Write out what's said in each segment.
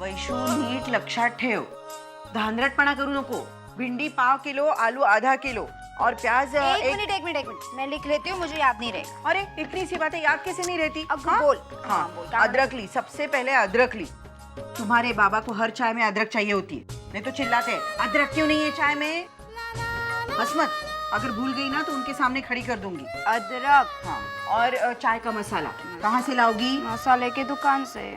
Vaishu NEET लक्षात ठेव, धांदरटपणा करू नको. भिंडी पाव किलो, आलू आधा किलो और प्याज एक मिनट मैं लिख लेती हूँ, मुझे याद नहीं रहेगा. अरे इतनी सी बातें याद कैसे नहीं रहती? अब बोल. हाँ बोल. अदरक ली, सबसे पहले अदरक ली. तुम्हारे बाबा को हर चाय में अदरक चाहिए होती है, नहीं तो चिल्लाते हैं अदरक क्यों नहीं है चाय में. बस मत, अगर भूल गई ना तो उनके सामने खड़ी कर दूंगी. अदरक. हाँ, और चाय का मसाला कहाँ से लाओगी? मसाले की दुकान से.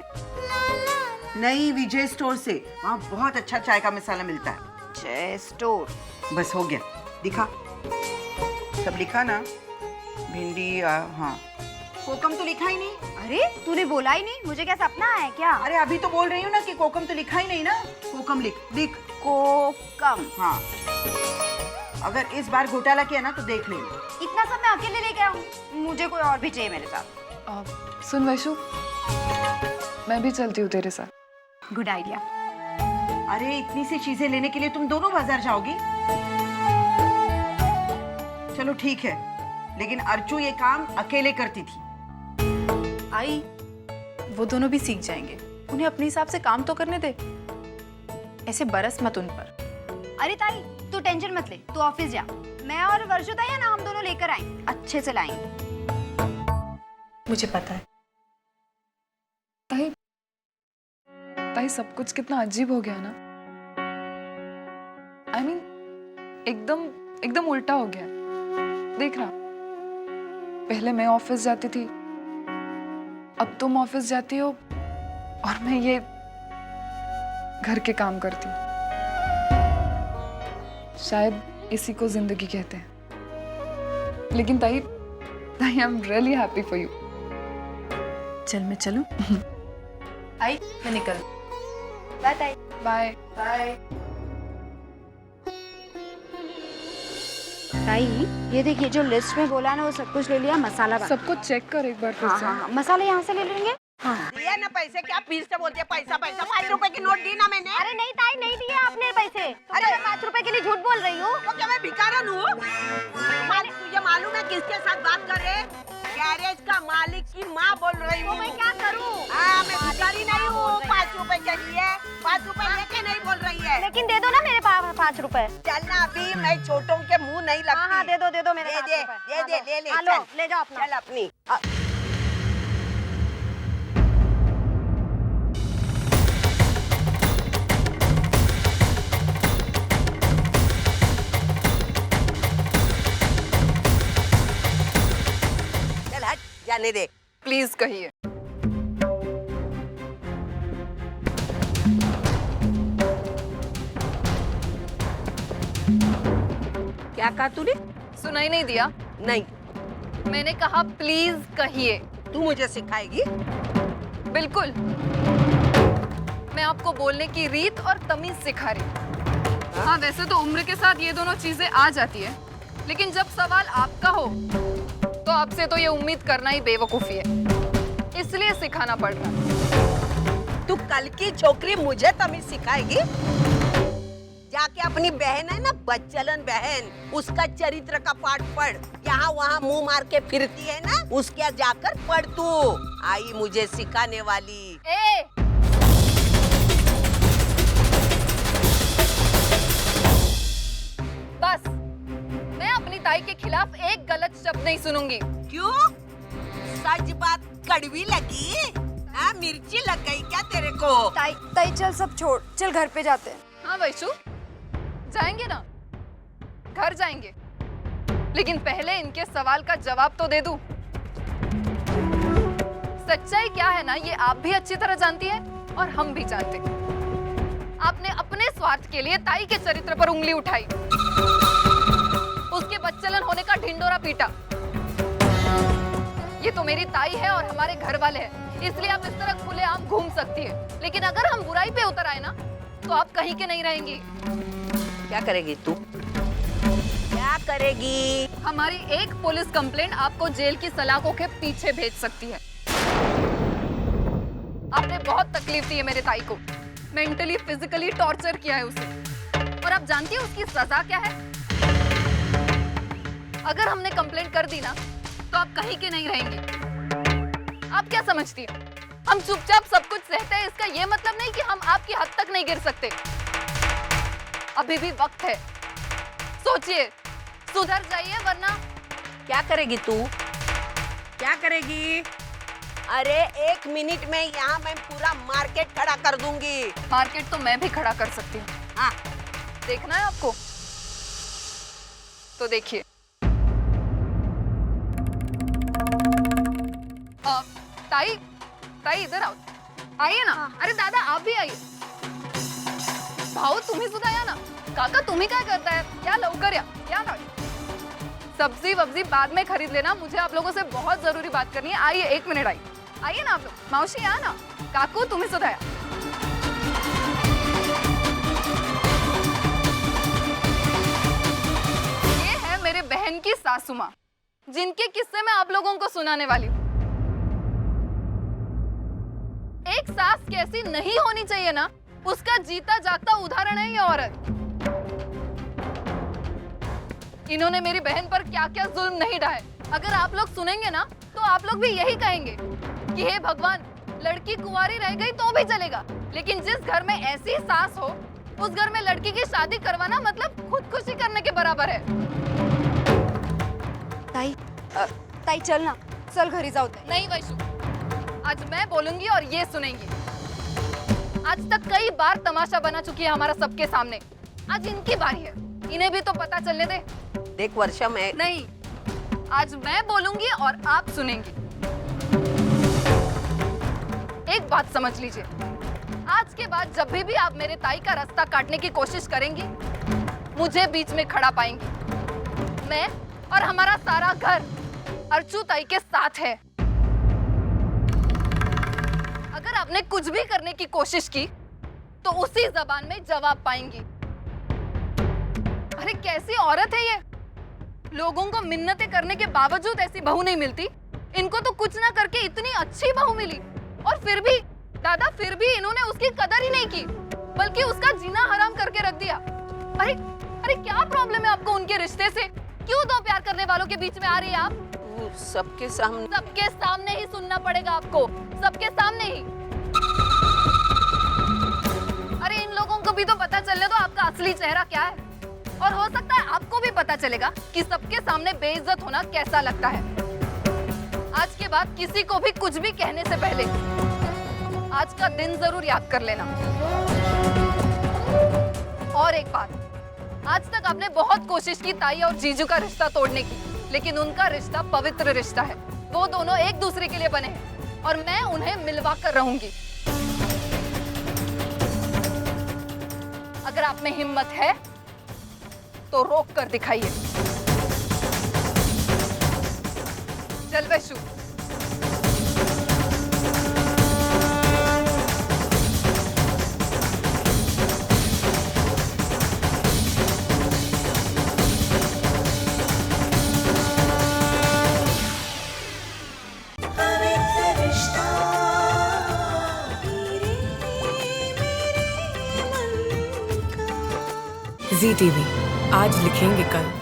नहीं, विजय स्टोर से. वहाँ बहुत अच्छा चाय का मसाला मिलता है. जय स्टोर. बस हो गया, दिखा. सब लिखा ना? भिंडी हाँ. कोकम तो लिखा ही नहीं. अरे तूने बोला ही नहीं, मुझे क्या सपना है क्या? अरे अभी तो बोल रही हूँ ना कि कोकम तो लिखा ही नहीं ना. कोकम लिख लिख. कोकम. हाँ, अगर इस बार घोटाला किया ना तो देख लेना. इतना सब मैं अकेले लेके आऊँ? मुझे कोई और भी चाहिए मेरे साथ. सुन वैशु, मैं भी चलती हूँ तेरे साथ. Good idea. अरे इतनी सी चीजें लेने के लिए तुम दोनों बाजार जाओगी? चलो ठीक है, लेकिन अर्चू ये काम अकेले करती थी. आई, वो दोनों भी सीख जाएंगे. उन्हें अपने हिसाब से काम तो करने दे. ऐसे बरस मत उन पर. अरे ताई, तू टेंशन मत ले, तू ऑफिस जा. मैं और वर्षु ताई है ना, हम दोनों लेकर आएंगे, अच्छे से लाएंगे. मुझे पता है. ताई सब कुछ कितना अजीब हो गया ना. I mean, एकदम उल्टा हो गया. देख रहा, पहले मैं ऑफिस जाती थी, अब तुम ऑफिस जाती हो और मैं ये घर के काम करती हूँ. शायद इसी को जिंदगी कहते हैं. लेकिन ताई I am really happy for you. चल मैं चलूं? आई, मैं निकल. बाय ताई. बाय. बाय. ताई, ये देखिए जो लिस्ट में बोला ना वो सब कुछ ले लिया. मसाला सब कुछ चेक कर एक बार फिर से. हाँ, मसाले यहाँ से ले लेंगे. हाँ. दिया ना पैसे, क्या फिर से बोलते हैं पैसा पैसा. 5 रुपए की नोट दी ना मैंने. अरे नहीं ताई, नहीं दिए आपने पैसे. अरे 5 रुपए के लिए झूठ बोल रही हूँ. तो क्या मैं भिखारन हूँ? तुझे मालूम है किसके साथ बात कर रहे? गैरेज का मालिक की माँ बोल रही हूँ. मैं क्या करूँ? मैं भिखारी नहीं हूँ. 5 रुपए के लिए 5 रुपए लेके नहीं बोल रही है. लेकिन दे दो ना मेरे पास 5 रुपए. चल ना, अभी मैं छोटों के मुंह नहीं लगती. हाँ, दे दो मेरे दे 5 दे रुपए. दे दे ले ले. हाँ, लो, चल ले जाओ अपना. चल अपनी. चल हट, जाने दे. प्लीज कहिए. क्या कहा तूने? सुनाई नहीं दिया? नहीं. मैंने कहा प्लीज कहिए. तू मुझे सिखाएगी? बिल्कुल. मैं आपको बोलने की रीत और तमीज सिखा रही. हाँ, वैसे तो उम्र के साथ ये दोनों चीजें आ जाती है, लेकिन जब सवाल आपका हो तो आपसे तो ये उम्मीद करना ही बेवकूफी है. इसलिए सिखाना पड़ रहा है. तू कल की छोकरी मुझे तमीज सिखाएगी? जाके अपनी बहन है ना, बच्चलन बहन, उसका चरित्र का पाठ पढ़. यहाँ वहाँ मुंह मार के फिरती है ना, उसके जाकर पढ़ तू. आई मुझे सिखाने वाली. ए! बस, मैं अपनी ताई के खिलाफ एक गलत शब्द नहीं सुनूंगी. क्यों? सच बात कड़वी लगी? मिर्ची लग गई क्या तेरे को? ताई चल सब छोड़, चल घर पे जाते हैं. हाँ वैशु, जाएंगे ना, घर जाएंगे, लेकिन पहले इनके सवाल का जवाब तो दे दूं. सच्चाई क्या है ना, ये आप भी अच्छी तरह जानती है और हम भी जानते. आपने अपने स्वार्थ के लिए ताई के चरित्र पर उंगली उठाई, उसके बच्चलन होने का ढिंडोरा पीटा. ये तो मेरी ताई है और हमारे घर वाले हैं, इसलिए आप इस तरह खुलेआम घूम सकती है. लेकिन अगर हम बुराई पे उतर आए ना, तो आप कहीं के नहीं रहेंगी. क्या करेगी तू? क्या करेगी? हमारी एक पुलिस कंप्लेंट आपको जेल की सलाखों के पीछे भेज सकती है. आपने बहुत तकलीफ दी है मेरे ताई को, मेंटली फिजिकली टॉर्चर किया है उसे, और आप जानती है उसकी सजा क्या है? अगर हमने कंप्लेंट कर दी ना, तो आप कहीं के नहीं रहेंगी. आप क्या समझती है हम चुपचाप सब कुछ सहते हैं, इसका ये मतलब नहीं कि हम आपकी हद तक नहीं गिर सकते। अभी भी वक्त है, सोचिए, सुधर जाइए वरना। क्या करेगी तू? क्या करेगी? अरे 1 मिनट में यहाँ मैं पूरा मार्केट खड़ा कर दूंगी। मार्केट तो मैं भी खड़ा कर सकती हूँ। हाँ, देखना है आपको तो देखिए। ताई, ताई इधर आओ, आइए ना। अरे दादा आप भी आइए। भाऊ तुम्ही सुद्धा या ना। काका तुम्ही काय करताय? या लवकर या ना। सब्जी वब्जी बाद में खरीद लेना, मुझे आप लोगों से बहुत जरूरी बात करनी है। आइए 1 मिनट, आइए ना आप लोग। मावशी या ना। काकू तुम्ही सुद्धा या। ये है मेरे बहन की सासू माँ, जिनके किस्से मैं आप लोगों को सुनाने वाली हूँ। एक सास कैसी नहीं होनी चाहिए ना, उसका जीता जागता उदाहरण है ये औरत। इन्होंने मेरी बहन पर क्या क्या जुल्म नहीं ढाए। अगर आप लोग सुनेंगे ना तो आप लोग भी यही कहेंगे कि हे भगवान, लड़की कुंवारी रह गई तो भी चलेगा, लेकिन जिस घर में ऐसी सास हो उस घर में लड़की की शादी करवाना मतलब खुदकुशी करने के बराबर है। ताई चल ना, चल घरी जाऊ दे। नहीं वैशु, आज मैं बोलूंगी और ये सुनेंगी। आज तक कई बार तमाशा बना चुकी है हमारा सबके सामने, आज इनकी बारी है, इन्हें भी तो पता चलने दे। देख वर्षा, मैं नहीं, आज मैं बोलूंगी और आप सुनेंगी। एक बात समझ लीजिए, आज के बाद जब भी आप मेरे ताई का रास्ता काटने की कोशिश करेंगी, मुझे बीच में खड़ा पाएंगी। मैं और हमारा सारा घर अर्चू ताई के साथ है। अगर आपने कुछ भी करने की कोशिश की तो उसी जबान में जवाब पाएंगी। अरे कैसी औरत है ये, लोगों को मिन्नतें करने के बावजूद ऐसी बहू नहीं मिलती। इनको तो कुछ ना करके इतनी अच्छी बहू मिली, और फिर भी दादा, फिर भी इन्होंने उसकी कदर ही नहीं की, बल्कि उसका जीना हराम करके रख दिया। अरे अरे क्या प्रॉब्लम है आपको उनके रिश्ते से? क्यों दो प्यार करने वालों के बीच में आ रही है आप? सबके सामने ही सुनना पड़ेगा आपको, सबके सामने ही। अरे इन लोगों को भी तो पता चलने दो आपका असली चेहरा क्या है, और हो सकता है आपको भी पता चलेगा कि सबके सामने बेइज्जत होना कैसा लगता है। आज के बाद किसी को भी कुछ भी कहने से पहले आज का दिन जरूर याद कर लेना। और एक बात, आज तक आपने बहुत कोशिश की ताई और जीजू का रिश्ता तोड़ने की, लेकिन उनका रिश्ता पवित्र रिश्ता है। वो दोनों एक दूसरे के लिए बने हैं और मैं उन्हें मिलवा कर रहूंगी। अगर आप में हिम्मत है तो रोक कर दिखाइए। चल वैशु। ZTV, आज लिखेंगे कल।